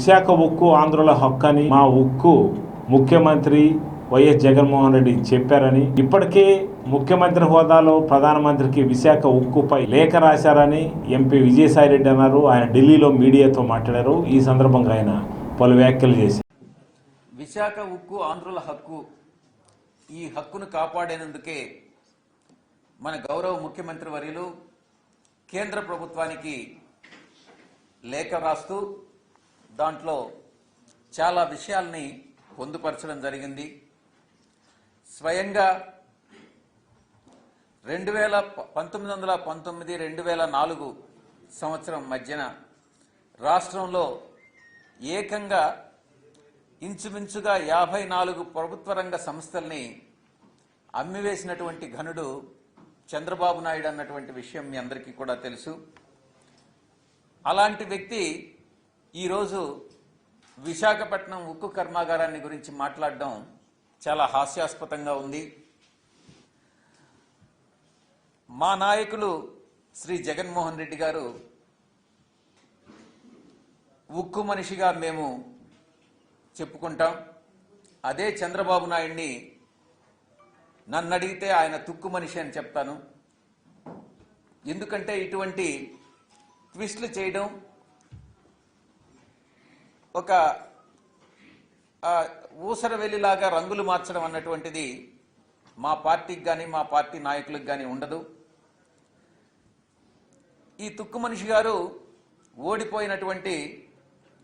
విశాఖ ఉక్కు ఆంధ్రుల హక్కు అని మా ఉక్కు ముఖ్యమంత్రి వైఎస్ జగన్మోహన్ రెడ్డి చెప్పారని, ఇప్పటికే ముఖ్యమంత్రి హోదాలో ప్రధానమంత్రికి విశాఖ ఉక్కుపై లేఖ రాశారని ఎంపీ విజయసాయిరెడ్డి అన్నారు. ఆయన ఢిల్లీలో మీడియాతో మాట్లాడారు. ఈ సందర్భంగా ఆయన పలు వ్యాఖ్యలు చేశారు. విశాఖ ఉక్కు ఆంధ్రుల హక్కు, ఈ హక్కును కాపాడేందుకే మన గౌరవ ముఖ్యమంత్రి వర్యులు కేంద్ర ప్రభుత్వానికి లేఖ రాస్తూ దాంట్లో చాలా విషయాల్ని పొందుపరచడం జరిగింది. స్వయంగా 1919-2004 సంవత్సరం మధ్యన రాష్ట్రంలో ఏకంగా ఇంచుమించుగా 54 ప్రభుత్వ రంగ సంస్థల్ని అమ్మివేసినటువంటి ఘనుడు చంద్రబాబు నాయుడు అన్నటువంటి విషయం మీ అందరికీ కూడా తెలుసు. అలాంటి వ్యక్తి ఈరోజు విశాఖపట్నం ఉక్కు కర్మాగారాన్ని గురించి మాట్లాడడం చాలా హాస్యాస్పదంగా ఉంది. మా నాయకులు శ్రీ జగన్మోహన్ రెడ్డి గారు ఉక్కు మనిషిగా మేము చెప్పుకుంటాం. అదే చంద్రబాబు నాయుడిని నన్ను అడిగితే ఆయన తుక్కు మనిషి అని చెప్తాను. ఎందుకంటే ఇటువంటి ట్విస్టులు చేయడం, ఒక ఊసరవెల్లిలాగా రంగులు మార్చడం అన్నటువంటిది మా పార్టీకి కానీ మా పార్టీ నాయకులకు కానీ ఉండదు. ఈ తుక్కు మనిషి గారు ఓడిపోయినటువంటి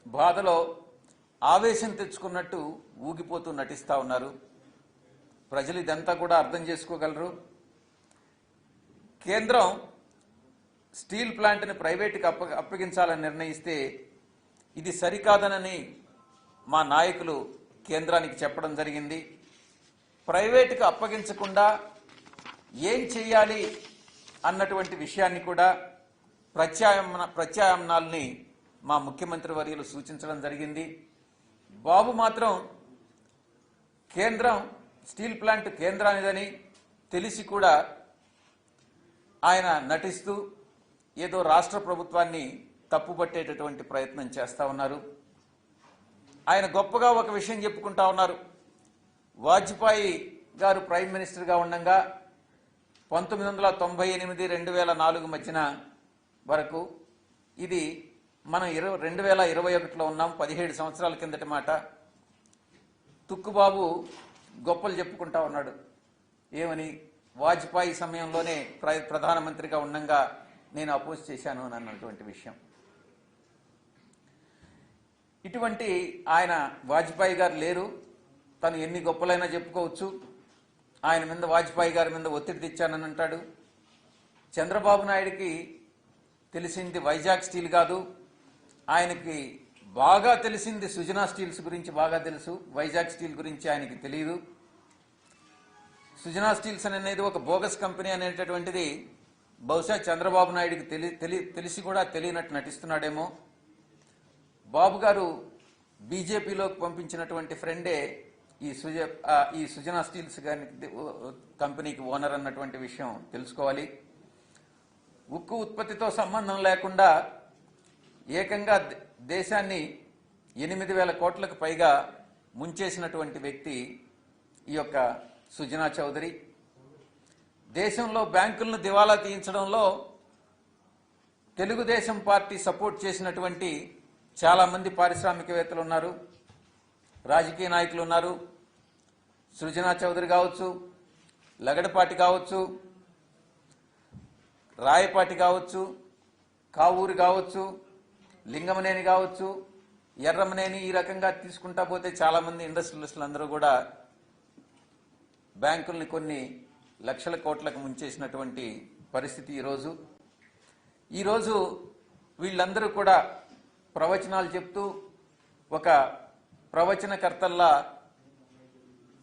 బాధలో ఆవేశం తెచ్చుకున్నట్టు ఊగిపోతూ నటిస్తూ ఉన్నారు. ప్రజలు ఇదంతా కూడా అర్థం చేసుకోగలరు. కేంద్రం స్టీల్ ప్లాంట్ని ప్రైవేటుకి అప్పగించాలని నిర్ణయిస్తే ఇది సరికాదనని మా నాయకులు కేంద్రానికి చెప్పడం జరిగింది. ప్రైవేటుకు అప్పగించకుండా ఏం చేయాలి అన్నటువంటి విషయాన్ని కూడా ప్రత్యామ్నాల్ని మా ముఖ్యమంత్రి వర్యులు సూచించడం జరిగింది. బాబు మాత్రం కేంద్రం స్టీల్ ప్లాంట్ కేంద్రానిదని తెలిసి కూడా ఆయన నటిస్తూ ఏదో రాష్ట్ర ప్రభుత్వాన్ని తప్పుపట్టేటటువంటి ప్రయత్నం చేస్తూ ఉన్నారు. ఆయన గొప్పగా ఒక విషయం చెప్పుకుంటా ఉన్నారు. వాజ్పేయి గారు ప్రైమ్ మినిస్టర్గా ఉండగా 1998-2004 మధ్యన వరకు, ఇది మనం 2021లో ఉన్నాం, 17 సంవత్సరాల కిందటి మాట. తుక్కుబాబు గొప్పలు చెప్పుకుంటా ఉన్నాడు. ఏమని? వాజ్పేయి సమయంలోనే ప్రధానమంత్రిగా ఉండగా నేను అపోజ్ చేశాను అని అన్నటువంటి విషయం. ఇటువంటి ఆయన వాజ్పేయి గారు లేరు. తను ఎన్ని గొప్పలైనా చెప్పుకోవచ్చు. ఆయన మీద, వాజ్పేయి గారి మీద ఒత్తిడి తెచ్చానని అంటాడు. చంద్రబాబు నాయుడికి తెలిసింది వైజాగ్ స్టీల్ కాదు, ఆయనకి బాగా తెలిసింది సుజనా స్టీల్స్ గురించి బాగా తెలుసు. వైజాగ్ స్టీల్ గురించి ఆయనకి తెలియదు. సుజనా స్టీల్స్ అనేది ఒక బోగస్ కంపెనీ అనేటటువంటిది బహుశా చంద్రబాబు నాయుడికి తెలిసి కూడా తెలియనట్టు నటిస్తున్నాడేమో. బాబు గారు బీజేపీలోకి పంపించినటువంటి ఫ్రెండే ఈ సుజనా స్టీల్స్ కంపెనీకి ఓనర్ అన్నటువంటి విషయం తెలుసుకోవాలి. ఉక్కు ఉత్పత్తితో సంబంధం లేకుండా ఏకంగా దేశాన్ని 8,000 కోట్లకు పైగా ముంచేసినటువంటి వ్యక్తి ఈ యొక్క సుజనా చౌదరి. దేశంలో బ్యాంకులను దివాలా తీయించడంలో తెలుగుదేశం పార్టీ సపోర్ట్ చేసినటువంటి చాలామంది పారిశ్రామికవేత్తలు ఉన్నారు, రాజకీయ నాయకులు ఉన్నారు. సుజనా చౌదరి కావచ్చు, లగడపాటి కావచ్చు, రాయపాటి కావచ్చు, కావూరి కావచ్చు, లింగమనేని కావచ్చు, ఎర్రమనేని, ఈ రకంగా తీసుకుంటా పోతే చాలామంది ఇండస్ట్రియలిస్టులు అందరూ కూడా బ్యాంకుల్ని కొన్ని లక్షల కోట్లకు ముంచేసినటువంటి పరిస్థితి ఈరోజు వీళ్ళందరూ కూడా ప్రవచనాలు చెప్తూ ఒక ప్రవచనకర్తల్లా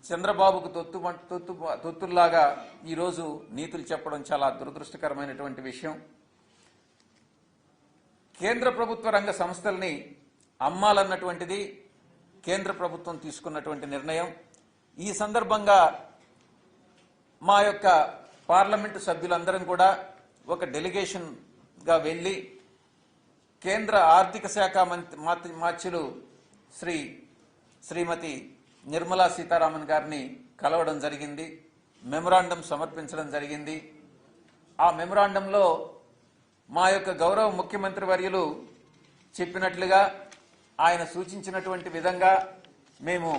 చంద్రబాబుకు తొత్తుల్లాగా ఈరోజు నీతులు చెప్పడం చాలా దురదృష్టకరమైనటువంటి విషయం. కేంద్ర ప్రభుత్వ రంగ సంస్థల్ని అమ్మాలన్నటువంటిది కేంద్ర ప్రభుత్వం తీసుకున్నటువంటి నిర్ణయం. ఈ సందర్భంగా మా యొక్క పార్లమెంటు సభ్యులందరం కూడా ఒక డెలిగేషన్గా వెళ్ళి కేంద్ర ఆర్థిక శాఖ మంత్రులు శ్రీమతి నిర్మలా సీతారామన్ గారిని కలవడం జరిగింది, మెమొరాండం సమర్పించడం జరిగింది. ఆ మెమొరాండంలో మా యొక్క గౌరవ ముఖ్యమంత్రి వర్యులు చెప్పినట్లుగా, ఆయన సూచించినటువంటి విధంగా మేము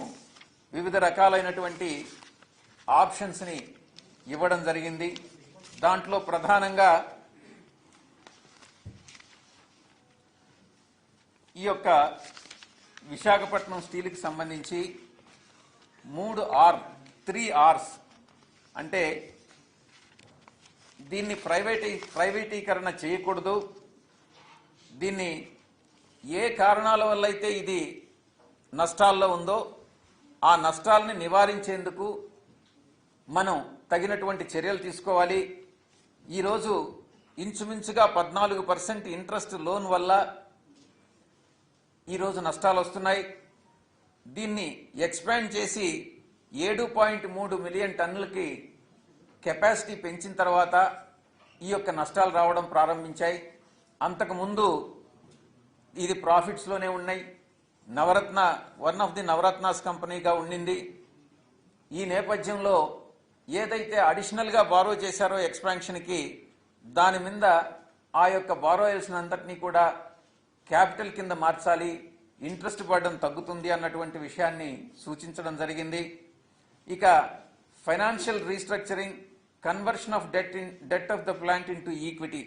వివిధ రకాలైనటువంటి ఆప్షన్స్ని ఇవ్వడం జరిగింది. దాంట్లో ప్రధానంగా ఈ యొక్క విశాఖపట్నం స్టీల్కి సంబంధించి 3 Rs అంటే దీన్ని ప్రైవేటీకరణ చేయకూడదు, దీన్ని ఏ కారణాల వల్ల అయితే ఇది నష్టాల్లో ఉందో ఆ నష్టాలని నివారించేందుకు మనం తగినటువంటి చర్యలు తీసుకోవాలి. ఈరోజు ఇంచుమించుగా 14% ఇంట్రెస్ట్ లోన్ వల్ల ఈరోజు నష్టాలు వస్తున్నాయి. దీన్ని ఎక్స్పాండ్ చేసి 7.3 మిలియన్ టన్నులకి కెపాసిటీ పెంచిన తర్వాత ఈ యొక్క నష్టాలు రావడం ప్రారంభించాయి. అంతకుముందు ఇది ప్రాఫిట్స్లోనే ఉన్నాయి. వన్ ఆఫ్ ది నవరత్నాస్ కంపెనీగా ఉండింది. ఈ నేపథ్యంలో ఏదైతే అడిషనల్గా బారో చేశారో ఎక్స్పాన్షన్కి, దాని మీద ఆ యొక్క బారోయర్స్ని అందరినీ కూడా క్యాపిటల్ కింద మార్చాలి, ఇంట్రెస్ట్ బర్డన్ తగ్గుతుంది అన్నటువంటి విషయాన్ని సూచించడం జరిగింది. ఇక financial restructuring, conversion of det of the plant into equity,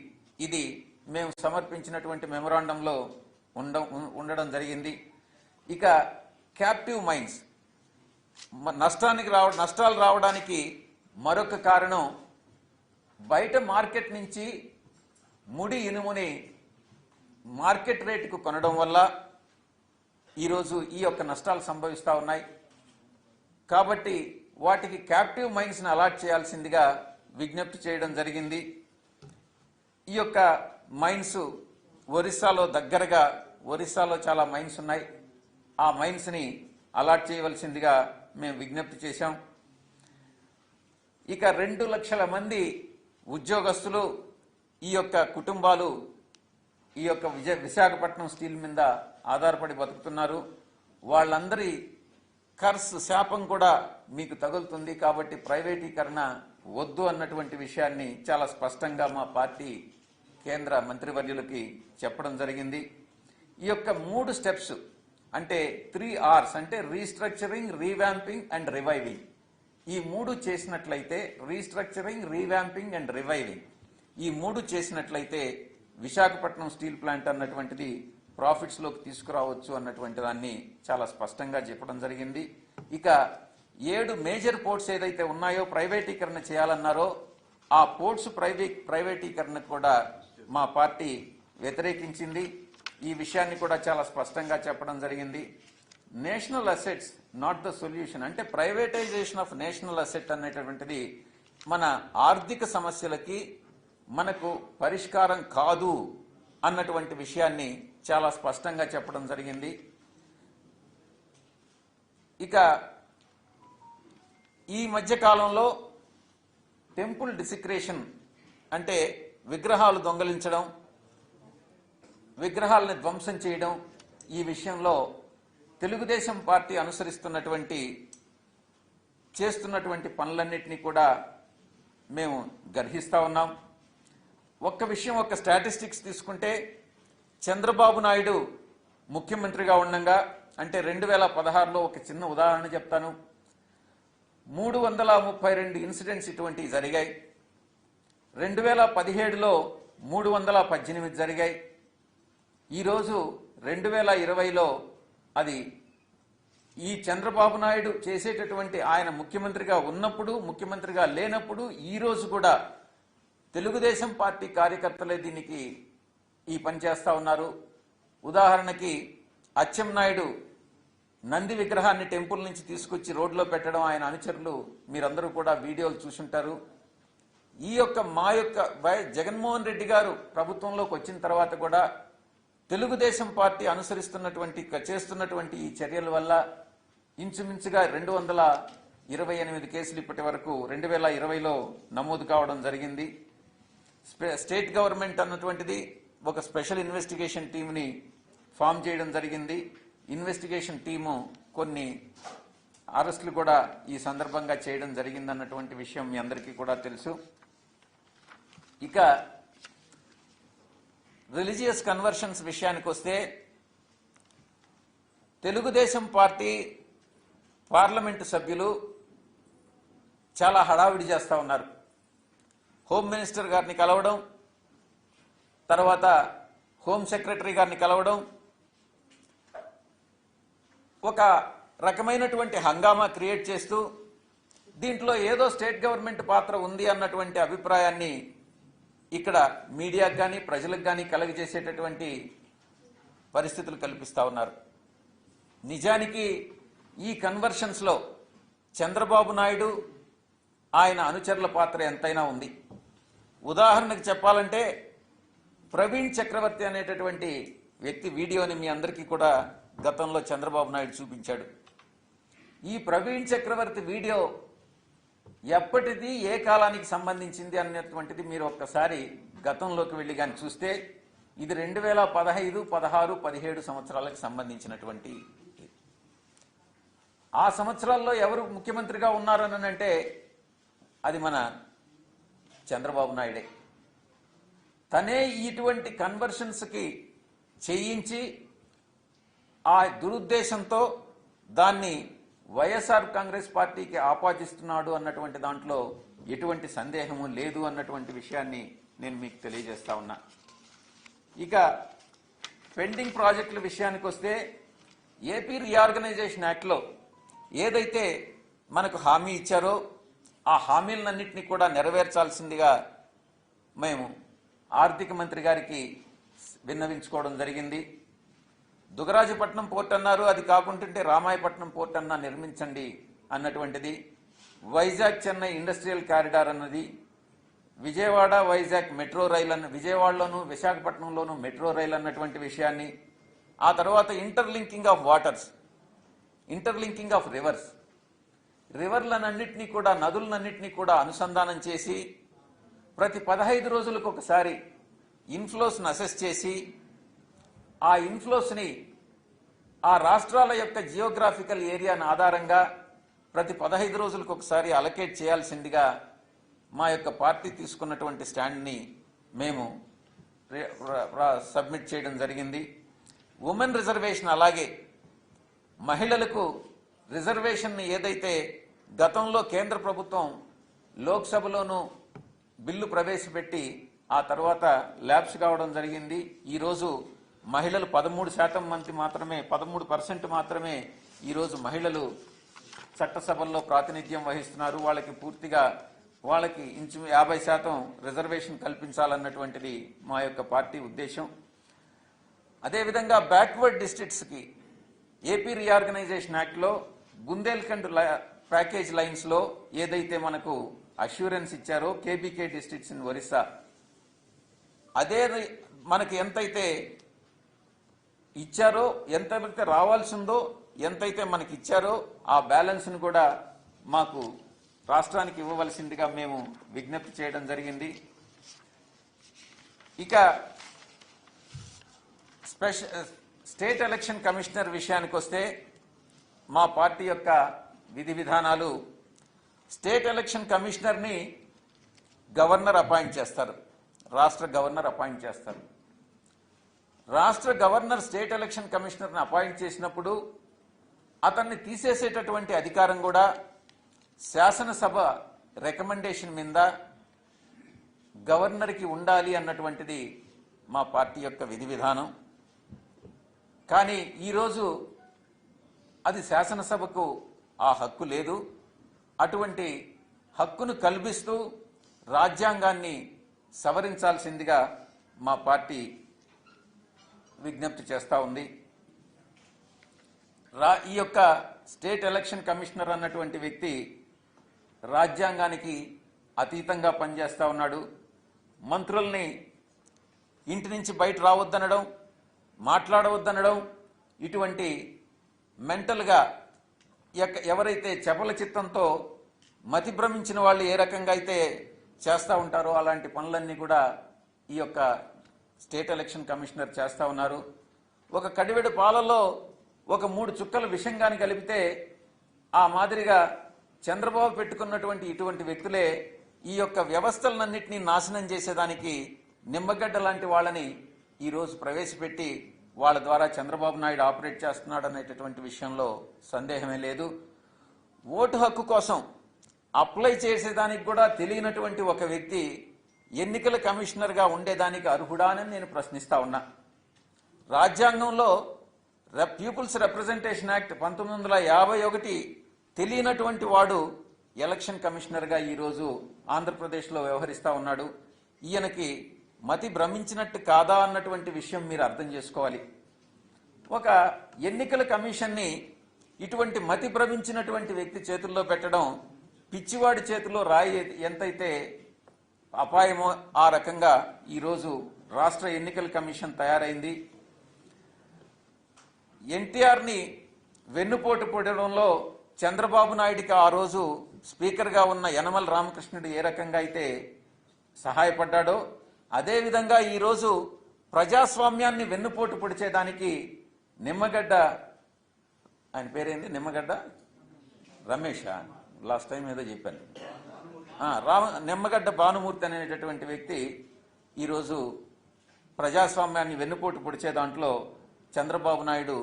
ఇది మేము సమర్పించినటువంటి మెమొరాండంలో ఉండడం జరిగింది. ఇక క్యాప్టివ్ మైన్స్, నష్టాలు రావడానికి మరొక కారణం బయట మార్కెట్ నుంచి ముడి ఇనుముని మార్కెట్ రేటుకు కొనడం వల్ల ఈరోజు ఈ యొక్క నష్టాలు సంభవిస్తూ ఉన్నాయి. కాబట్టి వాటికి క్యాప్టివ్ మైన్స్ని అలాట్ చేయాల్సిందిగా విజ్ఞప్తి చేయడం జరిగింది. ఈ యొక్క మైన్స్ ఒరిస్సాలో చాలా మైన్స్ ఉన్నాయి. ఆ మైన్స్ని అలాట్ చేయవలసిందిగా మేము విజ్ఞప్తి చేశాం. ఇక 2 లక్షల మంది ఉద్యోగస్తులు, ఈ యొక్క కుటుంబాలు ఈ యొక్క విశాఖపట్నం స్టీల్ మీద ఆధారపడి బతుకుతున్నారు. వాళ్ళందరి శాపం కూడా మీకు తగులుతుంది. కాబట్టి ప్రైవేటీకరణ వద్దు అన్నటువంటి విషయాన్ని చాలా స్పష్టంగా మా పార్టీ కేంద్ర మంత్రివర్యులకి చెప్పడం జరిగింది. ఈ యొక్క 3 స్టెప్స్ అంటే 3 Rs అంటే రీస్ట్రక్చరింగ్, రీవ్యాంపింగ్ అండ్ రివైవింగ్, ఈ 3 చేసినట్లయితే, రీస్ట్రక్చరింగ్, రీవ్యాంపింగ్ అండ్ రివైవింగ్, ఈ 3 చేసినట్లయితే విశాఖపట్నం స్టీల్ ప్లాంట్ అన్నటువంటిది ప్రాఫిట్స్లోకి తీసుకురావచ్చు అన్నటువంటి దాన్ని చాలా స్పష్టంగా చెప్పడం జరిగింది. ఇక 7 మేజర్ పోర్ట్స్ ఏదైతే ఉన్నాయో ప్రైవేటీకరణ చేయాలన్నారో ఆ పోర్ట్స్ ప్రైవేటీకరణకు కూడా మా పార్టీ వ్యతిరేకించింది. ఈ విషయాన్ని కూడా చాలా స్పష్టంగా చెప్పడం జరిగింది. National assets not the solution, అంటే ప్రైవేటైజేషన్ ఆఫ్ నేషనల్ అసెట్ అనేటటువంటిది మన ఆర్థిక సమస్యలకి మనకు పరిష్కారం కాదు అన్నటువంటి విషయాన్ని చాలా స్పష్టంగా చెప్పడం జరిగింది. ఇక ఈ మధ్య కాలంలో టెంపుల్ డిసిక్రేషన్ అంటే విగ్రహాలు దొంగలించడం, విగ్రహాలను ధ్వంసం చేయడం, ఈ విషయంలో తెలుగుదేశం పార్టీ చేస్తున్నటువంటి పనులన్నింటినీ కూడా మేము గర్హిస్తా ఉన్నాం. ఒక్క స్టాటిస్టిక్స్ తీసుకుంటే చంద్రబాబు నాయుడు ముఖ్యమంత్రిగా ఉండగా, అంటే 2016లో ఒక చిన్న ఉదాహరణ చెప్తాను, 332 ఇన్సిడెంట్స్ ఇటువంటివి జరిగాయి. 2017లో 318 జరిగాయి. ఈరోజు 2020లో అది ఈ చంద్రబాబు నాయుడు చేసేటటువంటి, ఆయన ముఖ్యమంత్రిగా ఉన్నప్పుడు, ముఖ్యమంత్రిగా లేనప్పుడు, ఈరోజు కూడా తెలుగుదేశం పార్టీ కార్యకర్తలే దీనికి ఈ పని చేస్తా ఉన్నారు. ఉదాహరణకి అచ్చెన్నాయుడు నంది విగ్రహాన్ని టెంపుల్ నుంచి తీసుకొచ్చి రోడ్లో పెట్టడం, ఆయన అనుచరులు మీరందరూ కూడా వీడియోలు చూసుంటారు. ఈ యొక్క జగన్మోహన్ రెడ్డి గారు ప్రభుత్వంలోకి వచ్చిన తర్వాత కూడా తెలుగుదేశం పార్టీ చేస్తున్నటువంటి ఈ చర్యల వల్ల ఇంచుమించుగా 228 కేసులు ఇప్పటి వరకు 2020లో నమోదు కావడం జరిగింది. స్టేట్ గవర్నమెంట్ అన్నటువంటిది ఒక స్పెషల్ ఇన్వెస్టిగేషన్ టీంని ఫామ్ చేయడం జరిగింది. ఇన్వెస్టిగేషన్ టీము కొన్ని అరెస్టులు కూడా ఈ సందర్భంగా చేయడం జరిగిందన్నటువంటి విషయం మీ అందరికీ కూడా తెలుసు. ఇక రిలీజియస్ కన్వర్షన్స్ విషయానికి వస్తే తెలుగుదేశం పార్టీ పార్లమెంటు సభ్యులు చాలా హడావిడి చేస్తూ ఉన్నారు. హోమ్ మినిస్టర్ గారిని కలవడం, తర్వాత హోమ్ సెక్రటరీ గారిని కలవడం, ఒక రకమైనటువంటి హంగామా క్రియేట్ చేస్తూ దీంట్లో ఏదో స్టేట్ గవర్నమెంట్ పాత్ర ఉంది అన్నటువంటి అభిప్రాయాన్ని ఇక్కడ మీడియాకు కానీ ప్రజలకు కానీ కలుగజేసేటటువంటి పరిస్థితులు కల్పిస్తూ ఉన్నారు. నిజానికి ఈ కన్వర్షన్స్లో చంద్రబాబు నాయుడు ఆయన అనుచరుల పాత్ర ఎంతైనా ఉంది. ఉదాహరణకు చెప్పాలంటే ప్రవీణ్ చక్రవర్తి అనేటటువంటి వ్యక్తి వీడియోని మీ అందరికీ కూడా గతంలో చంద్రబాబు నాయుడు చూపించాడు. ఈ ప్రవీణ్ చక్రవర్తి వీడియో ఎప్పటిది, ఏ కాలానికి సంబంధించింది అన్నటువంటిది మీరు ఒక్కసారి గతంలోకి వెళ్ళి కానీ చూస్తే ఇది 2015, 16, 17 సంవత్సరాలకు సంబంధించినటువంటి. ఆ సంవత్సరాల్లో ఎవరు ముఖ్యమంత్రిగా ఉన్నారని అంటే అది మన చంద్రబాబు నాయుడే. తనే ఇటువంటి కన్వర్షన్స్కి చేయించి ఆ దురుద్దేశంతో దాన్ని వైఎస్ఆర్ కాంగ్రెస్ పార్టీకి ఆపాదిస్తున్నాడు అన్నటువంటి దాంట్లో ఎటువంటి సందేహము లేదు అన్నటువంటి విషయాన్ని నేను మీకు తెలియజేస్తా ఉన్నా. ఇక పెండింగ్ ప్రాజెక్టుల విషయానికి వస్తే ఏపీ రీఆర్గనైజేషన్ యాక్ట్లో ఏదైతే మనకు హామీ ఇచ్చారో ఆ హామీలన్నింటినీ కూడా నెరవేర్చాల్సిందిగా మేము ఆర్థిక మంత్రి గారికి విన్నవించుకోవడం జరిగింది. దుగరాజపట్నం పోర్ట్ అన్నారు, అది కాకుంటుంటే రామాయపట్నం పోర్ట్ అన్నా నిర్మించండి అన్నటువంటిది. వైజాగ్ చెన్నై ఇండస్ట్రియల్ కారిడార్ అన్నది, విజయవాడ వైజాగ్ మెట్రో రైల్ అన్న, విజయవాడలోను విశాఖపట్నంలోను మెట్రో రైల్ అన్నటువంటి విషయాన్ని, ఆ తర్వాత interlinking of waters, interlinking of rivers, రివర్లనన్నింటినీ కూడా నదులన్నింటినీ కూడా అనుసంధానం చేసి ప్రతి 15 రోజులకు ఒకసారి ఇన్ఫ్లోస్ను అసెస్ చేసి ఆ ఇన్ఫ్లోస్ని ఆ రాష్ట్రాల యొక్క జియోగ్రాఫికల్ ఏరియాను ఆధారంగా ప్రతి 15 రోజులకు ఒకసారి అలకేట్ చేయాల్సిందిగా మా యొక్క పార్టీ తీసుకున్నటువంటి స్టాండ్ని మేము సబ్మిట్ చేయడం జరిగింది. ఉమెన్ రిజర్వేషన్, అలాగే మహిళలకు రిజర్వేషన్ ఏదైతే గతంలో కేంద్ర ప్రభుత్వం లోక్సభలోనూ బిల్లు ప్రవేశపెట్టి ఆ తర్వాత ల్యాప్స్ కావడం జరిగింది. ఈరోజు మహిళలు 13% మాత్రమే ఈరోజు మహిళలు చట్టసభల్లో ప్రాతినిధ్యం వహిస్తున్నారు. వాళ్ళకి ఇంచు 50% రిజర్వేషన్ కల్పించాలన్నటువంటిది మా యొక్క పార్టీ ఉద్దేశం. అదేవిధంగా బ్యాక్వర్డ్ డిస్ట్రిక్ట్స్కి ఏపీ రీఆర్గనైజేషన్ యాక్ట్లో బుందేల్ఖండ్ ప్యాకేజ్ లైన్స్లో ఏదైతే మనకు అష్యూరెన్స్ ఇచ్చారో కేబీకే డిస్ట్రిక్ట్స్ ఇన్ ఒరిస్సా, అదే మనకి ఎంతైతే ఇచ్చారో, ఎంతైతే రావాల్సిందో, ఎంతైతే మనకి ఇచ్చారో ఆ బ్యాలెన్స్ను కూడా మాకు రాష్ట్రానికి ఇవ్వవలసిందిగా మేము విజ్ఞప్తి చేయడం జరిగింది. ఇక స్టేట్ ఎలక్షన్ కమిషనర్ విషయానికి వస్తే మా పార్టీ యొక్క విధి విధానాలు, స్టేట్ ఎలక్షన్ కమిషనర్ని గవర్నర్ అపాయింట్ చేస్తారు, రాష్ట్ర గవర్నర్ అపాయింట్ చేస్తారు. రాష్ట్ర గవర్నర్ స్టేట్ ఎలక్షన్ కమిషనర్ని అపాయింట్ చేసినప్పుడు అతన్ని తీసేసేటటువంటి అధికారం కూడా శాసనసభ రికమెండేషన్ మీద గవర్నర్కి ఉండాలి అన్నటువంటిది మా పార్టీ యొక్క విధి విధానం. కానీ ఈరోజు అది శాసనసభకు ఆ హక్కు లేదు. అటువంటి హక్కును కల్పిస్తూ రాజ్యాంగాన్ని సవరించాల్సిందిగా మా పార్టీ విజ్ఞప్తి చేస్తూ ఉంది. ఈ యొక్క స్టేట్ ఎలక్షన్ కమిషనర్ అన్నటువంటి వ్యక్తి రాజ్యాంగానికి అతీతంగా పనిచేస్తూ ఉన్నాడు. మంత్రుల్ని ఇంటి నుంచి బయట రావద్దనడం, మాట్లాడవద్దనడం, ఇటువంటి మెంటల్గా ఎవరైతే చపల చిత్తంతో మతి భ్రమించిన వాళ్ళు ఏ రకంగా అయితే చేస్తూ ఉంటారో అలాంటి పనులన్నీ కూడా ఈ యొక్క స్టేట్ ఎలక్షన్ కమిషనర్ చేస్తూ ఉన్నారు. ఒక కడివెడు పాలలో ఒక 3 చుక్కల విషంగాని కలిపితే ఆ మాదిరిగా చంద్రబాబు పెట్టుకున్నటువంటి ఇటువంటి వ్యక్తులే ఈ యొక్క వ్యవస్థలన్నింటినీ నాశనం చేసేదానికి నిమ్మగడ్డ లాంటి వాళ్ళని ఈరోజు ప్రవేశపెట్టి వాళ్ళ ద్వారా చంద్రబాబు నాయుడు ఆపరేట్ చేస్తున్నాడు అనేటటువంటి విషయంలో సందేహమే లేదు. ఓటు హక్కు కోసం అప్లై చేసేదానికి కూడా తెలియనటువంటి ఒక వ్యక్తి ఎన్నికల కమిషనర్గా ఉండేదానికి అర్హుడా అని నేను ప్రశ్నిస్తా ఉన్నా. రాజ్యాంగంలో పీపుల్స్ రిప్రజెంటేషన్ యాక్ట్ 1951 తెలియనటువంటి వాడు ఎలక్షన్ కమిషనర్గా ఈరోజు ఆంధ్రప్రదేశ్లో వ్యవహరిస్తా ఉన్నాడు. ఈయనకి మతి భ్రమించినట్టు కాదా అన్నటువంటి విషయం మీరు అర్థం చేసుకోవాలి. ఒక ఎన్నికల కమిషన్ని ఇటువంటి మతి భ్రమించినటువంటి వ్యక్తి చేతుల్లో పెట్టడం పిచ్చివాడి చేతిలో రాయి ఎంతైతే అపాయమో ఆ రకంగా ఈరోజు రాష్ట్ర ఎన్నికల కమిషన్ తయారైంది. ఎన్టీఆర్ని వెన్నుపోటు పొడడంలో చంద్రబాబు నాయుడికి ఆ రోజు స్పీకర్గా ఉన్న యనమల రామకృష్ణుడు ఏ రకంగా అయితే సహాయపడ్డాడో అదేవిధంగా ఈరోజు ప్రజాస్వామ్యాన్ని వెన్నుపోటు పొడిచేదానికి నిమ్మగడ్డ, ఆయన పేరేంది, నిమ్మగడ్డ రమేష్, లాస్ట్ టైం ఏదో చెప్పాను, నిమ్మగడ్డ భానుమూర్తి అనేటటువంటి వ్యక్తి ఈరోజు ప్రజాస్వామ్యాన్ని వెన్నుపోటు పొడిచే దాంట్లో చంద్రబాబు నాయుడు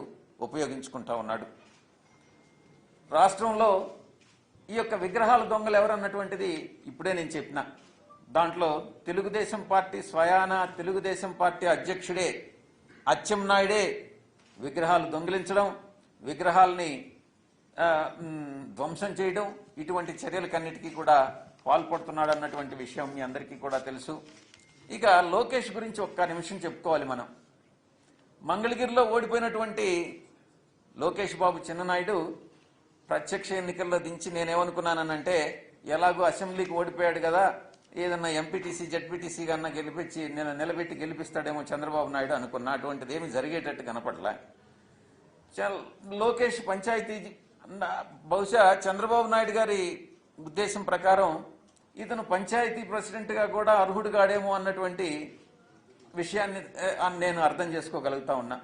ఉపయోగించుకుంటా ఉన్నాడు. రాష్ట్రంలో ఈ యొక్క విగ్రహాల దొంగలు ఎవరన్నటువంటిది ఇప్పుడే నేను చెప్పిన. దాంట్లో తెలుగుదేశం పార్టీ స్వయాన తెలుగుదేశం పార్టీ అధ్యక్షుడే అచ్చెన్నాయుడే విగ్రహాలు దొంగిలించడం, విగ్రహాలని ధ్వంసం చేయడం, ఇటువంటి చర్యలకన్నిటికీ కూడా పాల్పడుతున్నాడు అన్నటువంటి విషయం మీ అందరికీ కూడా తెలుసు. ఇక లోకేష్ గురించి ఒక్క నిమిషం చెప్పుకోవాలి మనం. మంగళగిరిలో ఓడిపోయినటువంటి లోకేష్ బాబు చిన్ననాయుడు ప్రత్యక్ష ఎన్నికల్లో దించి నేనేమనుకున్నానంటే ఎలాగో అసెంబ్లీకి ఓడిపోయాడు కదా, ఏదన్నా ఎంపీటీసీ జడ్పీటీసీ కన్నా గెలిపించి నిలబెట్టి గెలిపిస్తాడేమో చంద్రబాబు నాయుడు అనుకున్నా. అటువంటిది ఏమి జరిగేటట్టు కనపడలే. లోకేష్ పంచాయతీ బహుశా చంద్రబాబు నాయుడు గారి ఉద్దేశం ప్రకారం ఇతను పంచాయతీ ప్రెసిడెంట్గా కూడా అర్హుడు కాడేమో అన్నటువంటి విషయాన్ని నేను అర్థం చేసుకోగలుగుతా ఉన్నా.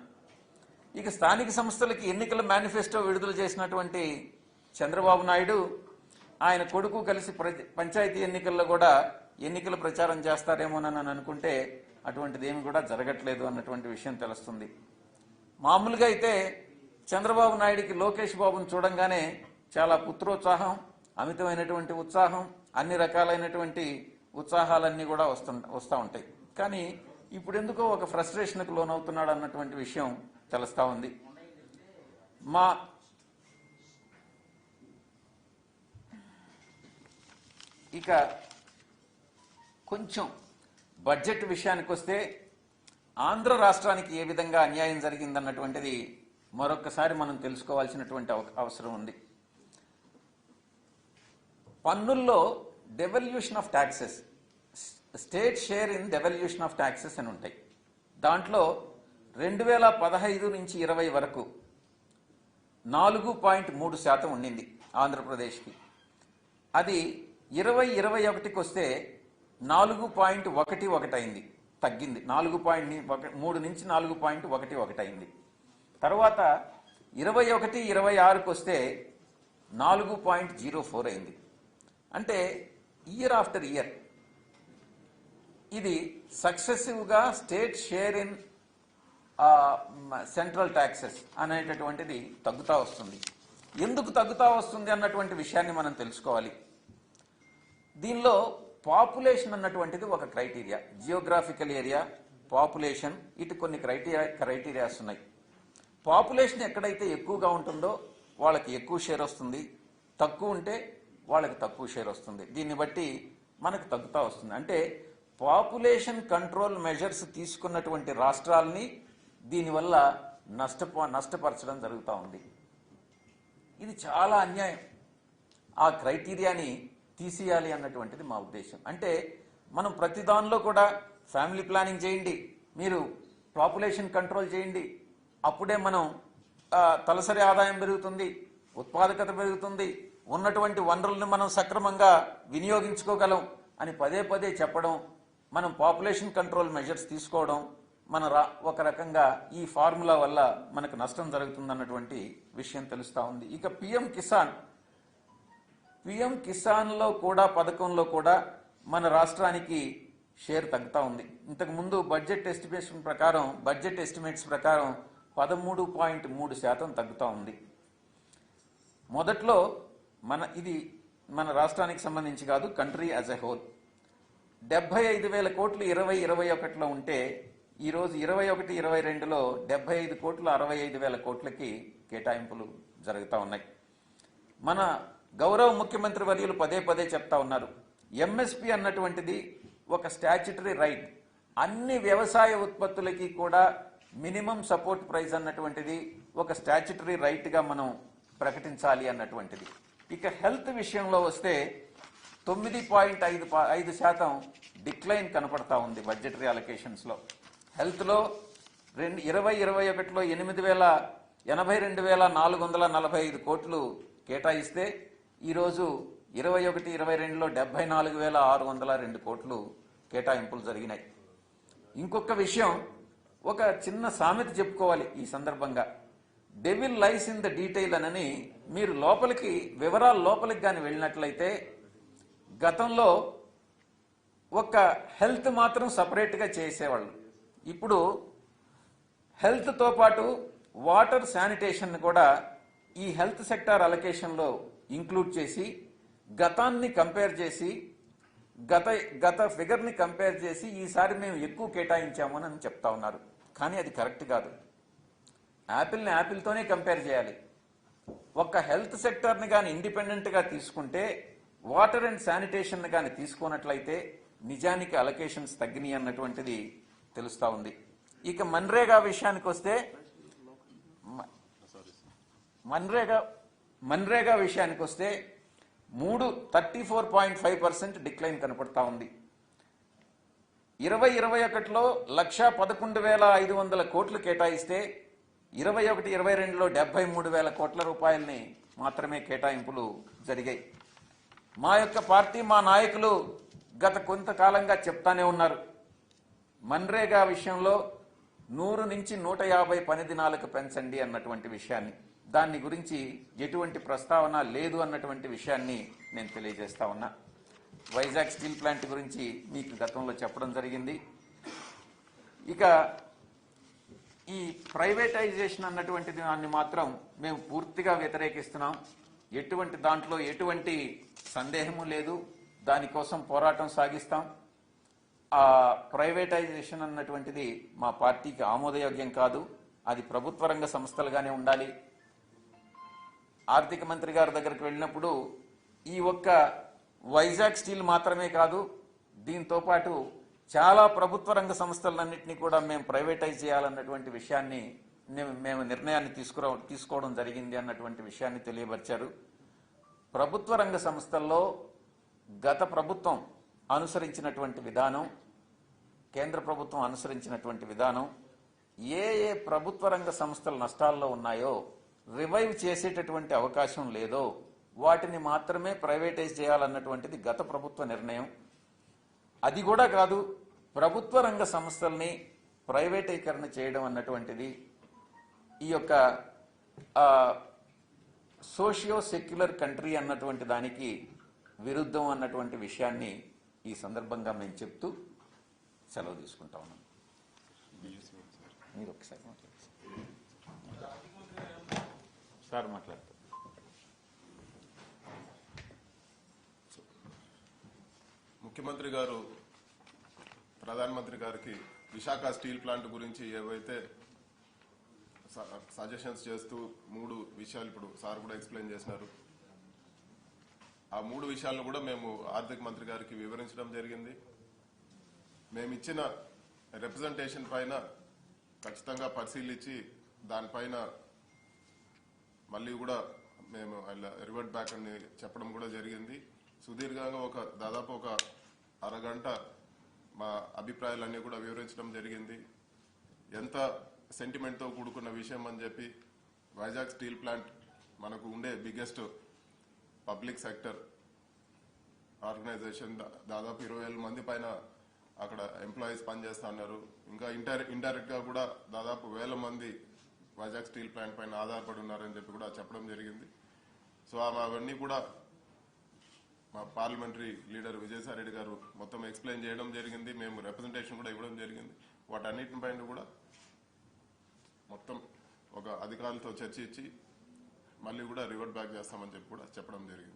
ఇక స్థానిక సంస్థలకి ఎన్నికల మేనిఫెస్టో విడుదల చేసినటువంటి చంద్రబాబు నాయుడు ఆయన కొడుకు కలిసి పంచాయతీ ఎన్నికల్లో కూడా ఎన్నికల ప్రచారం చేస్తారేమోనని అనుకుంటే అటువంటిది ఏమి కూడా జరగట్లేదు అన్నటువంటి విషయం తెలుస్తుంది. మామూలుగా అయితే చంద్రబాబు నాయుడికి లోకేష్ బాబును చూడంగానే చాలా పుత్రోత్సాహం, అమితమైనటువంటి ఉత్సాహం, అన్ని రకాలైనటువంటి ఉత్సాహాలన్నీ కూడా వస్తూ ఉంటాయి. కానీ ఇప్పుడు ఎందుకో ఒక ఫ్రస్ట్రేషన్కు లోనవుతున్నాడు అన్నటువంటి విషయం తెలుస్తా ఉంది. ఇక కొంచెం బడ్జెట్ విషయానికి వస్తే ఆంధ్ర రాష్ట్రానికి ఏ విధంగా అన్యాయం జరిగిందన్నటువంటిది మరొకసారి మనం తెలుసుకోవాల్సినటువంటి అవసరం ఉంది. పన్నుల్లో devolution of taxes, state share in devolution of taxes అని ఉంటాయి. దాంట్లో 2015 నుంచి 20 వరకు 4.3% ఉండింది ఆంధ్రప్రదేశ్కి. అది 2021కి వస్తే 4.11 అయింది, తగ్గింది. 4.3 నుంచి 4.11 అయింది. తర్వాత 21-26కి వస్తే 4.04 అయింది. అంటే ఇయర్ ఆఫ్టర్ ఇయర్ ఇది సక్సెసివ్గా state share in central taxes అనేటటువంటిది తగ్గుతూ వస్తుంది. ఎందుకు తగ్గుతూ వస్తుంది అన్నటువంటి విషయాన్ని మనం తెలుసుకోవాలి. దీనిలో పాపులేషన్ అన్నటువంటిది ఒక క్రైటీరియా. జియోగ్రాఫికల్ ఏరియా, పాపులేషన్, ఇటు కొన్ని క్రైటీరియాస్ ఉన్నాయి. పాపులేషన్ ఎక్కడైతే ఎక్కువగా ఉంటుందో వాళ్ళకి ఎక్కువ షేర్ వస్తుంది, తక్కువ ఉంటే వాళ్ళకి తక్కువ షేర్ వస్తుంది. దీన్ని బట్టి మనకు తగ్గుతూ వస్తుంది. అంటే పాపులేషన్ కంట్రోల్ మెజర్స్ తీసుకున్నటువంటి రాష్ట్రాలని దీనివల్ల నష్టపరచడం జరుగుతూ ఉంది. ఇది చాలా అన్యాయం. ఆ క్రైటీరియాని తీసేయాలి అన్నటువంటిది మా ఉద్దేశం. అంటే మనం ప్రతి దానిలో కూడా ఫ్యామిలీ ప్లానింగ్ చేయండి, మీరు పాపులేషన్ కంట్రోల్ చేయండి, అప్పుడే మనం తలసరి ఆదాయం పెరుగుతుంది, ఉత్పాదకత పెరుగుతుంది, ఉన్నటువంటి వనరులను మనం సక్రమంగా వినియోగించుకోగలం అని పదే పదే చెప్పడం, మనం పాపులేషన్ కంట్రోల్ మెజర్స్ తీసుకోవడం, ఒక రకంగా ఈ ఫార్ములా వల్ల మనకు నష్టం జరుగుతుందన్నటువంటి విషయం తెలుస్తా ఉంది. ఇక పిఎం కిసాన్లో కూడా పథకంలో కూడా మన రాష్ట్రానికి షేర్ తగ్గుతూ ఉంది. ఇంతకు ముందు బడ్జెట్ ఎస్టిమేట్స్ ప్రకారం 13.3% తగ్గుతూ ఉంది. మొదట్లో ఇది మన రాష్ట్రానికి సంబంధించి కాదు, కంట్రీ యాజ్ ఎ హోల్ 75,000 కోట్లు 2021లో ఉంటే ఈరోజు 21-22లో 75 కోట్లు 65,000 కోట్లకి కేటాయింపులు జరుగుతూ ఉన్నాయి. మన గౌరవ ముఖ్యమంత్రి వర్యులు పదే చెప్తా ఉన్నారు, ఎంఎస్పి అన్నటువంటిది ఒక స్టాచ్యుటరీ రైట్. అన్ని వ్యవసాయ ఉత్పత్తులకి కూడా మినిమం సపోర్ట్ ప్రైస్ అన్నటువంటిది ఒక స్టాచ్యుటరీ రైట్గా మనం ప్రకటించాలి అన్నటువంటిది. ఇక హెల్త్ విషయంలో వస్తే 9.5% డిక్లైన్ కనపడతా ఉంది బడ్జెటరీ అలొకేషన్స్లో. హెల్త్లో 2021లో 82,445 కోట్లు కేటాయిస్తే ఈరోజు 21-22లో 74,602 కోట్లు కేటాయింపులు జరిగినాయి. ఇంకొక విషయం, ఒక చిన్న సామెత చెప్పుకోవాలి ఈ సందర్భంగా, devil lies in the detail అని. మీరు వివరాలు లోపలికి కానీ వెళ్ళినట్లయితే గతంలో ఒక హెల్త్ మాత్రం సపరేట్గా చేసేవాళ్ళు. ఇప్పుడు హెల్త్తో పాటు వాటర్, శానిటేషన్ కూడా ఈ హెల్త్ సెక్టార్ అలొకేషన్లో ఇంక్లూడ్ చేసి గతాన్ని కంపేర్ చేసి గత ఫిగర్ని కంపేర్ చేసి ఈసారి మేము ఎక్కువ కేటాయించామని అని చెప్తా ఉన్నారు. కానీ అది కరెక్ట్ కాదు. యాపిల్ని యాపిల్తోనే కంపేర్ చేయాలి. ఒక హెల్త్ సెక్టర్ని కానీ ఇండిపెండెంట్గా తీసుకుంటే, వాటర్ అండ్ శానిటేషన్ కానీ తీసుకున్నట్లయితే నిజానికి అలొకేషన్స్ తగ్గినాయి అన్నటువంటిది తెలుస్తూ ఉంది. ఇక మన్రేగా విషయానికి వస్తే మన్రేగా విషయానికి వస్తే 34.5% డిక్లైన్ కనపడతా ఉంది. 2021లో 111,500 కోట్లు కేటాయిస్తే 21-22లో 73,000 కోట్ల రూపాయలని మాత్రమే కేటాయింపులు జరిగాయి. మా యొక్క పార్టీ, మా నాయకులు గత కొంతకాలంగా చెప్తానే ఉన్నారు, మన్రేగా విషయంలో 100 నుంచి 150 పని దినాలకు పెంచండి అన్నటువంటి విషయాన్ని. దాని గురించి ఎటువంటి ప్రస్తావన లేదు అన్నటువంటి విషయాన్ని నేను తెలియజేస్తా ఉన్నా. వైజాగ్ స్టీల్ ప్లాంట్ గురించి మీకు గతంలో చెప్పడం జరిగింది. ఇక ఈ ప్రైవేటైజేషన్ అన్నటువంటి దాన్ని మాత్రం మేము పూర్తిగా వ్యతిరేకిస్తున్నాం. దాంట్లో ఎటువంటి సందేహము లేదు. దానికోసం పోరాటం సాగిస్తాం. ఆ ప్రైవేటైజేషన్ అన్నటువంటిది మా పార్టీకి ఆమోదయోగ్యం కాదు. అది ప్రభుత్వ రంగ సంస్థలుగానే ఉండాలి. ఆర్థిక మంత్రి గారి దగ్గరికి వెళ్ళినప్పుడు ఈ ఒక్క వైజాగ్ స్టీల్ మాత్రమే కాదు, దీంతో పాటు చాలా ప్రభుత్వ రంగ సంస్థలన్నింటినీ కూడా మేము ప్రైవేటైజ్ చేయాలన్నటువంటి విషయాన్ని మేము నిర్ణయాన్ని తీసుకోవడం జరిగింది అన్నటువంటి విషయాన్ని తెలియపరిచారు. ప్రభుత్వ రంగ సంస్థల్లో గత ప్రభుత్వం అనుసరించినటువంటి విధానం, కేంద్ర ప్రభుత్వం అనుసరించినటువంటి విధానం, ఏ ప్రభుత్వ రంగ సంస్థలు నష్టాల్లో ఉన్నాయో, రివైవ్ చేసేటటువంటి అవకాశం లేదో వాటిని మాత్రమే ప్రైవేటైజ్ చేయాలన్నటువంటిది గత ప్రభుత్వ నిర్ణయం. అది కూడా కాదు, ప్రభుత్వ రంగ సంస్థల్ని ప్రైవేటీకరణ చేయడం అన్నటువంటిది ఈ యొక్క సోషియో సెక్యులర్ కంట్రీ అన్నటువంటి దానికి విరుద్ధం అన్నటువంటి విషయాన్ని ఈ సందర్భంగా మేము చెప్తూ సెలవు తీసుకుంటా ఉన్నాం. మీరు ఒకసారి సార్ మాట్లాడతారు. ముఖ్యమంత్రి గారు ప్రధానమంత్రి గారికి విశాఖ స్టీల్ ప్లాంట్ గురించి ఏవైతే సజెషన్స్ చేస్తూ 3 విషయాలు ఇప్పుడు సార్ కూడా ఎక్స్ప్లెయిన్ చేసినారు. ఆ 3 విషయాలను కూడా మేము ఆర్థిక మంత్రి గారికి వివరించడం జరిగింది. మేము ఇచ్చిన రిప్రజెంటేషన్ పైన ఖచ్చితంగా పరిశీలించి దానిపైన మళ్ళీ కూడా మేము రివర్ట్ బ్యాక్ అని చెప్పడం కూడా జరిగింది. సుదీర్ఘంగా దాదాపు ఒక అరగంట మా అభిప్రాయాలన్నీ కూడా వివరించడం జరిగింది. ఎంత సెంటిమెంట్తో కూడుకున్న విషయం అని చెప్పి, వైజాగ్ స్టీల్ ప్లాంట్ మనకు ఉండే బిగ్గెస్ట్ పబ్లిక్ సెక్టర్ ఆర్గనైజేషన్, దాదాపు 20,000 మంది పైన అక్కడ ఎంప్లాయీస్ పనిచేస్తా ఉన్నారు. ఇంకా ఇండైరెక్ట్ గా కూడా దాదాపు 1000 మంది వైజాగ్ స్టీల్ ప్లాంట్ పైన ఆధారపడి ఉన్నారని చెప్పి కూడా చెప్పడం జరిగింది. సో అవన్నీ కూడా మా పార్లమెంటరీ లీడర్ విజయసాయిరెడ్డి గారు మొత్తం ఎక్స్ప్లెయిన్ చేయడం జరిగింది. మేము రిప్రజెంటేషన్ కూడా ఇవ్వడం జరిగింది. వాటన్నిటిపైన కూడా మొత్తం ఒక అధికారులతో చర్చించి మళ్ళీ కూడా రివర్ట్ బ్యాక్ చేస్తామని చెప్పి కూడా చెప్పడం జరిగింది.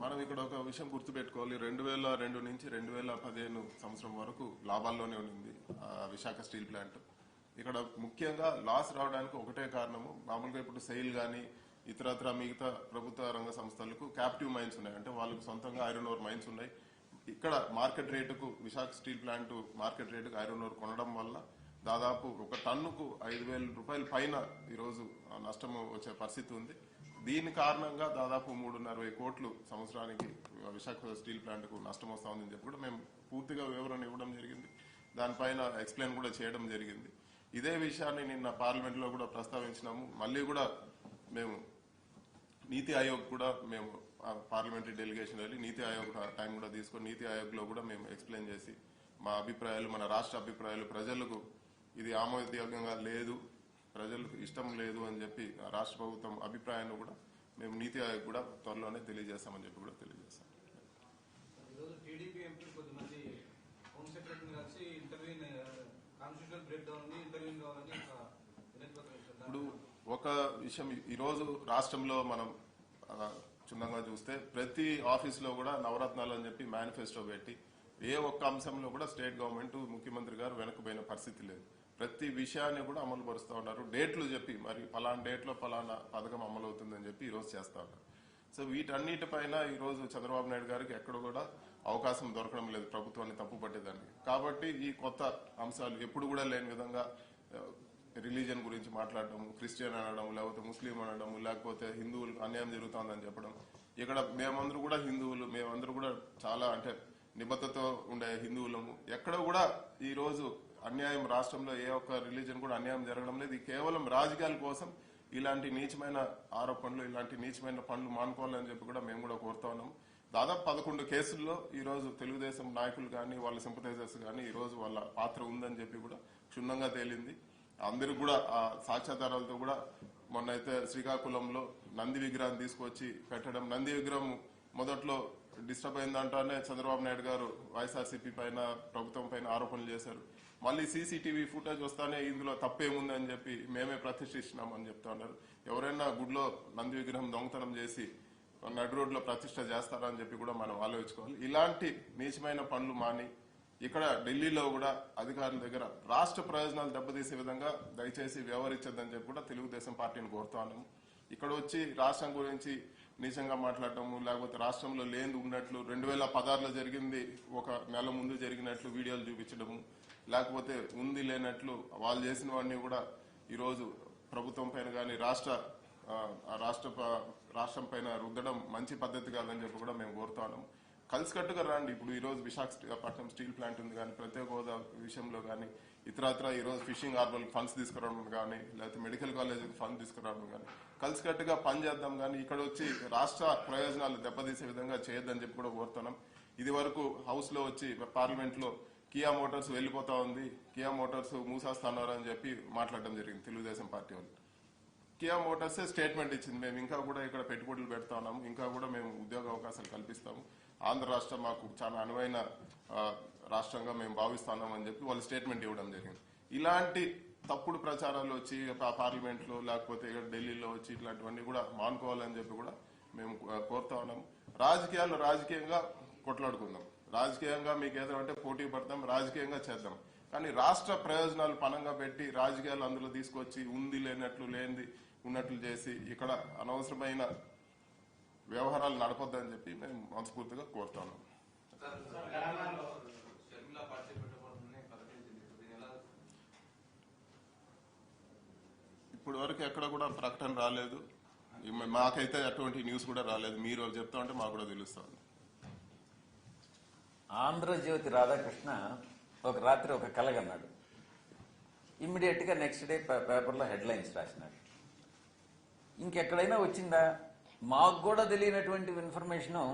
మనం ఇక్కడ ఒక విషయం గుర్తుపెట్టుకోవాలి. 2002 నుంచి 2015 సంవత్సరం వరకు లాభాల్లోనే ఉంది విశాఖ స్టీల్ ప్లాంట్. ఇక్కడ ముఖ్యంగా లాస్ రావడానికి ఒకటే కారణము, మామూలుగా ఇప్పుడు సెయిల్ గానీ ఇతరత్ర మిగతా ప్రభుత్వ రంగ సంస్థలకు క్యాప్టివ్ మైన్స్ ఉన్నాయి, అంటే వాళ్ళకు సొంతంగా ఐరన్ ఓర్ మైన్స్ ఉన్నాయి. ఇక్కడ మార్కెట్ రేటుకు విశాఖ స్టీల్ ప్లాంట్ మార్కెట్ రేటుకు ఐరన్ ఓర్ కొనడం వల్ల దాదాపు ఒక టన్నుకు 5,000 రూపాయల పైన ఈరోజు నష్టం వచ్చే పరిస్థితి ఉంది. దీని కారణంగా దాదాపు 3.5 కోట్లు సంవత్సరానికి విశాఖ స్టీల్ ప్లాంట్ కు నష్టం వస్తా ఉందని చెప్పి కూడా మేము పూర్తిగా వివరణ ఇవ్వడం జరిగింది. దానిపైన ఎక్స్ప్లెయిన్ కూడా చేయడం జరిగింది. ఇదే విషయాన్ని నిన్న పార్లమెంట్ లో కూడా ప్రస్తావించినాము. మళ్ళీ కూడా మేము నీతి ఆయోగ్ కూడా మేము పార్లమెంటరీ డెలిగేషన్ వెళ్ళి నీతి ఆయోగ్ టైం కూడా తీసుకొని నీతి ఆయోగ్ లో కూడా మేము ఎక్స్ప్లెయిన్ చేసి మా అభిప్రాయాలు, మన రాష్ట్ర అభిప్రాయాలు, ప్రజలకు ఇది ఆమోదయోగ్యంగా లేదు, ప్రజలకు ఇష్టం లేదు అని చెప్పి రాష్ట్ర ప్రభుత్వం అభిప్రాయాన్ని కూడా మేము నీతి ఆయోగ్ కూడా త్వరలోనే తెలియజేస్తామని చెప్పి కూడా తెలియజేస్తాం. ఇప్పుడు ఒక విషయం, ఈరోజు రాష్ట్రంలో మనం క్షుణ్ణంగా చూస్తే ప్రతి ఆఫీసులో కూడా నవరత్నాలు అని చెప్పి మేనిఫెస్టో పెట్టి ఏ ఒక్క అంశంలో కూడా స్టేట్ గవర్నమెంట్ ముఖ్యమంత్రి గారు వెనకపోయిన పరిస్థితి లేదు. ప్రతి విషయాన్ని కూడా అమలు పరుస్తూ ఉన్నారు. డేట్లు చెప్పి మరి ఫలానా డేట్లో ఫలానా పథకం అమలు అవుతుందని చెప్పి ఈరోజు చేస్తా ఉన్నారు. సో వీటన్నిటిపైన ఈరోజు చంద్రబాబు నాయుడు గారికి ఎక్కడ కూడా అవకాశం దొరకడం లేదు ప్రభుత్వాన్ని తప్పు పట్టేదానికి. కాబట్టి ఈ కొత్త అంశాలు ఎప్పుడు కూడా లేని విధంగా రిలీజియన్ గురించి మాట్లాడడం, క్రిస్టియన్ అనడం, లేకపోతే ముస్లిం అనడం, లేకపోతే హిందువులకు అన్యాయం జరుగుతుందని చెప్పడం. ఇక్కడ మేమందరూ కూడా హిందువులు, మేమందరూ కూడా చాలా అంటే నిబద్ధతతో ఉండే హిందువులము. ఎక్కడ కూడా ఈ రోజు అన్యాయం రాష్ట్రంలో ఏ ఒక్క రిలీజన్ కూడా అన్యాయం జరగడం లేదు. ఇది కేవలం రాజకీయాల కోసం ఇలాంటి నీచమైన ఆరోపణలు, ఇలాంటి నీచమైన పనులు మానుకోవాలని చెప్పి కూడా మేము కూడా కోరుతా ఉన్నాము. దాదాపు 11 కేసుల్లో ఈ రోజు తెలుగుదేశం నాయకులు కానీ వాళ్ళ సింపథైజర్స్ కానీ ఈ రోజు వాళ్ళ పాత్ర ఉందని చెప్పి కూడా క్షుణ్ణంగా తేలింది. అందరికి కూడా ఆ సాక్ష్యాధారాలతో కూడా మొన్న అయితే శ్రీకాకుళంలో నంది విగ్రహాన్ని తీసుకొచ్చి పెట్టడం, నంది విగ్రహం మొదట్లో డిస్టర్బ్ అయిందంటానే చంద్రబాబు నాయుడు గారు వైఎస్ఆర్సీపీ పైన, ప్రభుత్వం పైన ఆరోపణలు చేశారు. మళ్ళీ సీసీటీవీ ఫుటేజ్ వస్తానే ఇందులో తప్పేముంది అని చెప్పి మేమే ప్రతిష్ఠిస్తున్నాం అని చెప్తా ఉన్నారు. ఎవరైనా గుడిలో నంది విగ్రహం దొంగతనం చేసి నడి రోడ్లో ప్రతిష్ఠ చేస్తారా అని చెప్పి కూడా మనం ఆలోచించుకోవాలి. ఇలాంటి నీచమైన పనులు మాని ఇక్కడ ఢిల్లీలో కూడా అధికారుల దగ్గర రాష్ట్ర ప్రయోజనాలు దెబ్బతీసే విధంగా దయచేసి వ్యవహరించద్దని చెప్పి కూడా తెలుగుదేశం పార్టీని కోరుతా ఉన్నాము. ఇక్కడ వచ్చి రాష్ట్రం గురించి నీచంగా మాట్లాడటము, లేకపోతే రాష్ట్రంలో లేని ఉన్నట్లు 2016లో జరిగింది ఒక నెల ముందు జరిగినట్లు వీడియోలు చూపించడము, లేకపోతే ఉంది లేనట్లు వాళ్ళు చేసినవన్నీ కూడా ఈరోజు ప్రభుత్వం పైన కానీ రాష్ట్రం పైన రుద్దడం మంచి పద్ధతి కాదని చెప్పి కూడా మేము కోరుతాము. కలిసికట్టుగా రండి. ఇప్పుడు ఈ రోజు విశాఖపట్నం స్టీల్ ప్లాంట్ ఉంది కానీ, ప్రత్యేక హోదా విషయంలో కానీ, ఇతరత్ర ఈ రోజు ఫిషింగ్ హార్బర్ ఫండ్స్ తీసుకురావడం కానీ, లేకపోతే మెడికల్ కాలేజ్ ఫండ్ తీసుకురావడం కానీ, కలిసికట్టుగా పనిచేద్దాం. కానీ ఇక్కడ వచ్చి రాష్ట్ర ప్రయోజనాలు దెబ్బతీసే విధంగా చేయొద్దని చెప్పి కూడా కోరుతున్నాం. ఇది వరకు హౌస్ లో వచ్చి పార్లమెంట్ లో కియా మోటార్స్ వెళ్లిపోతా ఉంది, కియా మోటార్స్ మూసేస్తున్నారు అని చెప్పి మాట్లాడడం జరిగింది తెలుగుదేశం పార్టీ వాళ్ళు. కియా మోటార్సే స్టేట్మెంట్ ఇచ్చింది, మేము ఇంకా కూడా ఇక్కడ పెట్టుబడులు పెడతా ఉన్నాము, ఇంకా కూడా మేము ఉద్యోగ అవకాశాలు కల్పిస్తాము, ఆంధ్ర రాష్ట్రం మాకు చాలా అనువైన రాష్ట్రంగా మేము భావిస్తున్నాం అని చెప్పి వాళ్ళు స్టేట్మెంట్ ఇవ్వడం జరిగింది. ఇలాంటి తప్పుడు ప్రచారాలు వచ్చి పార్లమెంట్ లో లేకపోతే ఢిల్లీలో వచ్చి ఇట్లాంటివన్నీ కూడా మానుకోవాలని చెప్పి కూడా మేము కోరుతా ఉన్నాము. రాజకీయంగా కొట్లాడుకుందాం, రాజకీయంగా మీకు ఏదంటే పోటీ పడతాం, రాజకీయంగా చేద్దాం. కానీ రాష్ట్ర ప్రయోజనాలు పనంగా పెట్టి రాజకీయాలు అందులో తీసుకొచ్చి ఉంది లేనట్లు లేనిది ఉన్నట్లు చేసి ఇక్కడ అనవసరమైన వ్యవహారాలు నడపొద్దని చెప్పి మేము మనస్ఫూర్తిగా కోరుతున్నాం. ఇప్పటి వరకు ఎక్కడ కూడా ప్రకటన రాలేదు, మాకైతే అటువంటి న్యూస్ కూడా రాలేదు. మీరు చెప్తా ఉంటే మాకు కూడా తెలుస్తుంది. ఆంధ్రజ్యోతి రాధాకృష్ణ ఒక రాత్రి ఒక కలగన్నాడు. ఇమ్మీడియట్గా నెక్స్ట్ డే పేపర్లో హెడ్లైన్స్ రాసినాడు. ఇంకెక్కడైనా వచ్చిందా? మాకు కూడా తెలియనటువంటి ఇన్ఫర్మేషను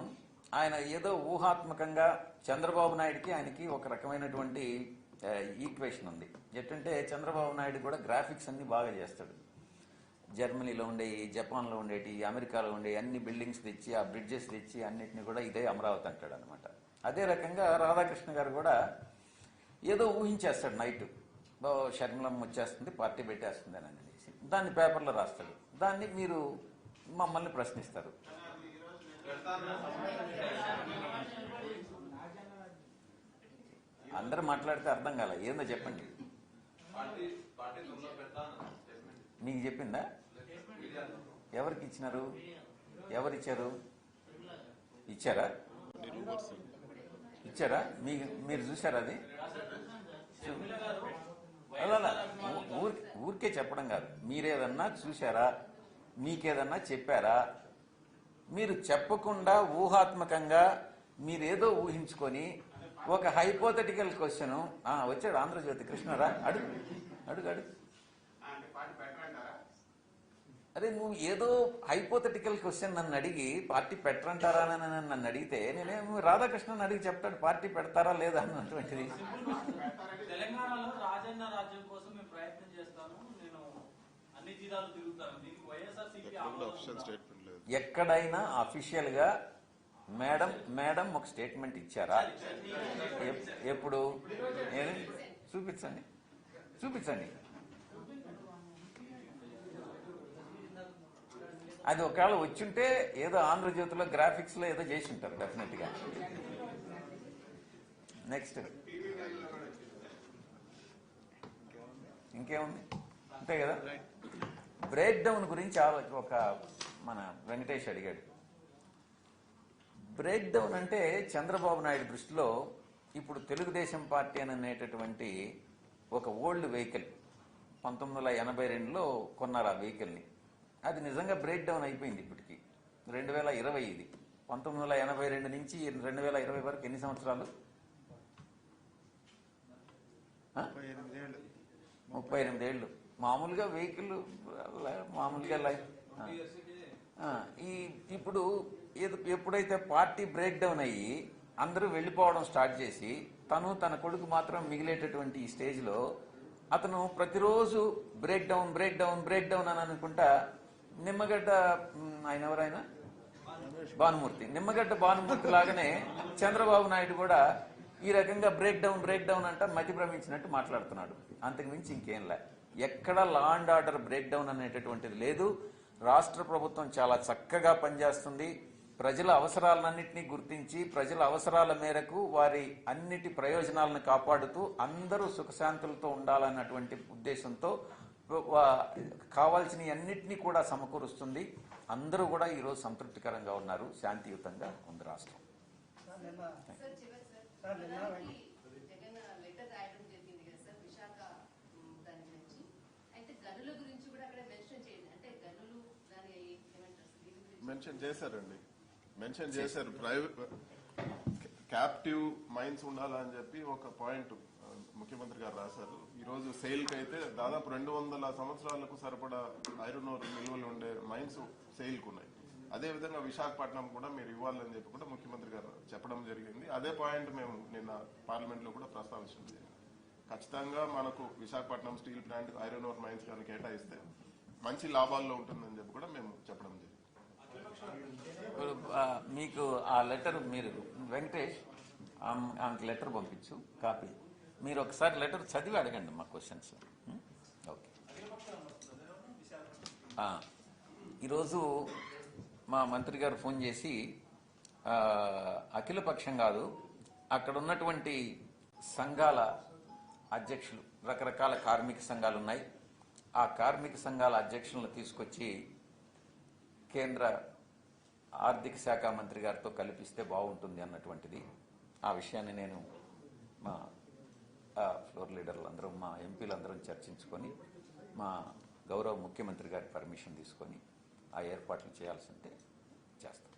ఆయన ఏదో ఊహాత్మకంగా చంద్రబాబు నాయుడికి ఆయనకి ఒక రకమైనటువంటి ఈక్వేషన్ ఉంది. ఎట్టంటే చంద్రబాబు నాయుడు కూడా గ్రాఫిక్స్ అన్ని బాగా చేస్తాడు. జర్మనీలో ఉండేవి, జపాన్లో ఉండేవి, అమెరికాలో ఉండేవి అన్ని బిల్డింగ్స్ తెచ్చి ఆ బ్రిడ్జెస్ తెచ్చి అన్నిటిని కూడా ఇదే అమరావతి అంటాడు అనమాట. అదే రకంగా రాధాకృష్ణ గారు కూడా ఏదో ఊహించేస్తాడు. నైట్ షర్మిలమ్మ వచ్చేస్తుంది, పార్టీ పెట్టేస్తుంది అని అనేసి దాన్ని పేపర్లో రాస్తాడు. దాన్ని మీరు మమ్మల్ని ప్రశ్నిస్తారు. అందరూ మాట్లాడితే అర్థం కాల. ఏందో చెప్పండి. మీకు చెప్పిందా? ఎవరికి ఇచ్చినారు? ఎవరిచ్చారు? ఇచ్చారా? ఇచ్చారా? మీరు చూసారా అది? అలా ఊరికే చెప్పడం కాదు. మీరేదన్నా చూసారా? మీకేదన్నా చెప్పారా? మీరు చెప్పకుండా ఊహాత్మకంగా మీరేదో ఊహించుకొని ఒక హైపోథెటికల్ క్వశ్చన్ వచ్చాడు ఆంధ్రజ్యోతి కృష్ణరా అడుగు అడుగు అడుగు. అరే నువ్వు ఏదో హైపోథెటికల్ క్వశ్చన్ నన్ను అడిగి పార్టీ పెట్టరంటారా అని నన్ను అడిగితే నేనేమో రాధాకృష్ణన్ అడిగి చెప్తాడు పార్టీ పెడతారా లేదా అన్నటువంటిది. తెలంగాణలో రాజన్న రాజ్యం కోసం మేము ప్రయత్నం చేస్తాము, నేను అన్ని జిల్లాలు తిరుగుతాను. దీనికి వైఎస్ఆర్సీపీ ఎక్కడైనా అఫీషియల్ గా మేడం ఒక స్టేట్మెంట్ ఇచ్చారా? ఎప్పుడు? చూపించండి చూపించండి. అది ఒకవేళ వచ్చుంటే ఏదో ఆంధ్రజ్యోతిలో గ్రాఫిక్స్ లో ఏదో చేసి ఉంటారు డెఫినెట్ గా. నెక్స్ట్ ఇంకేముంది? అంతే కదా. బ్రేక్ డౌన్ గురించి ఒక మన వెంకటేష్ అడిగాడు. బ్రేక్ డౌన్ అంటే చంద్రబాబు నాయుడు దృష్టిలో ఇప్పుడు తెలుగుదేశం పార్టీ అనేటటువంటి ఒక ఓల్డ్ వెహికల్ 1982లో కొన్నారు ఆ వెహికల్ని. అది నిజంగా బ్రేక్ డౌన్ అయిపోయింది. ఇప్పటికి 2020 ఇది. 1982 నుంచి 2020 వరకు ఎన్ని సంవత్సరాలు? 38 ఏళ్ళు. మామూలుగా వెహికల్ మామూలుగా ఇప్పుడు ఎప్పుడైతే పార్టీ బ్రేక్ డౌన్ అయ్యి అందరూ వెళ్ళిపోవడం స్టార్ట్ చేసి తన కొడుకు మాత్రం మిగిలేటటువంటి ఈ స్టేజ్లో అతను ప్రతిరోజు బ్రేక్ డౌన్ అని అనుకుంటా నిమ్మగడ్డ ఆయన ఎవరైనా నిమ్మగడ్డ భానుమూర్తి లాగానే చంద్రబాబు నాయుడు కూడా ఈ రకంగా బ్రేక్ డౌన్ అంట మతి భ్రమించినట్టు మాట్లాడుతున్నాడు. అంతకుమించి ఇంకేం లే. ఎక్కడ law and order break down అనేటటువంటిది లేదు. రాష్ట్ర ప్రభుత్వం చాలా చక్కగా పనిచేస్తుంది. ప్రజల అవసరాలన్నింటినీ గుర్తించి ప్రజల అవసరాల మేరకు వారి అన్నిటి ప్రయోజనాలను కాపాడుతూ అందరూ సుఖశాంతులతో ఉండాలన్నటువంటి ఉద్దేశంతో కావాల్సిన అన్నిటినీ కూడా సమకూరుస్తుంది. అందరూ కూడా ఈరోజు సంతృప్తికరంగా ఉన్నారు. శాంతియుతంగా ఉంది రాష్ట్రం. మెన్షన్ చేశారు. ప్రైవేట్ క్యాప్టివ్ మైన్స్ ఉండాలని చెప్పి ఒక పాయింట్ ముఖ్యమంత్రి గారు రాశారు. ఈ రోజు సేల్ కి అయితే దాదాపు 200 సంవత్సరాలకు సరిపడా ఐరన్ ఓర్ నిల్వలు ఉండే మైన్స్ సేల్ కు ఉన్నాయి. అదే విధంగా విశాఖపట్నం కూడా మీరు ఇవ్వాలని చెప్పి కూడా ముఖ్యమంత్రి గారు చెప్పడం జరిగింది. అదే పాయింట్ మేము నిన్న పార్లమెంట్ లో కూడా ప్రస్తావించడం జరిగింది. ఖచ్చితంగా మనకు Visakhapatnam steel plant iron ore mines కానీ కేటాయిస్తే మంచి లాభాల్లో ఉంటుందని చెప్పి కూడా మేము చెప్పడం జరిగింది. మీకు ఆ లెటర్ మీరు వెంకటేష్ ఆమెకు లెటర్ పంపించు కాపీ. మీరు ఒకసారి లెటర్ చదివి అడగండి మా క్వశ్చన్స్. ఓకే. ఈరోజు మా మంత్రి గారు ఫోన్ చేసి అఖిలపక్షం కాదు అక్కడ ఉన్నటువంటి సంఘాల అధ్యక్షులు, రకరకాల కార్మిక సంఘాలు ఉన్నాయి, ఆ కార్మిక సంఘాల అధ్యక్షులను తీసుకొచ్చి కేంద్ర ఆర్థిక శాఖ మంత్రి గారితో కల్పిస్తే బాగుంటుంది అన్నటువంటిది. ఆ విషయాన్ని నేను మా ఫ్లోర్ లీడర్లు అందరం, మా ఎంపీలు అందరం చర్చించుకొని మా గౌరవ ముఖ్యమంత్రి గారి పర్మిషన్ తీసుకొని ఆ ఏర్పాట్లు చేయాల్సి ఉంటే చేస్తాం.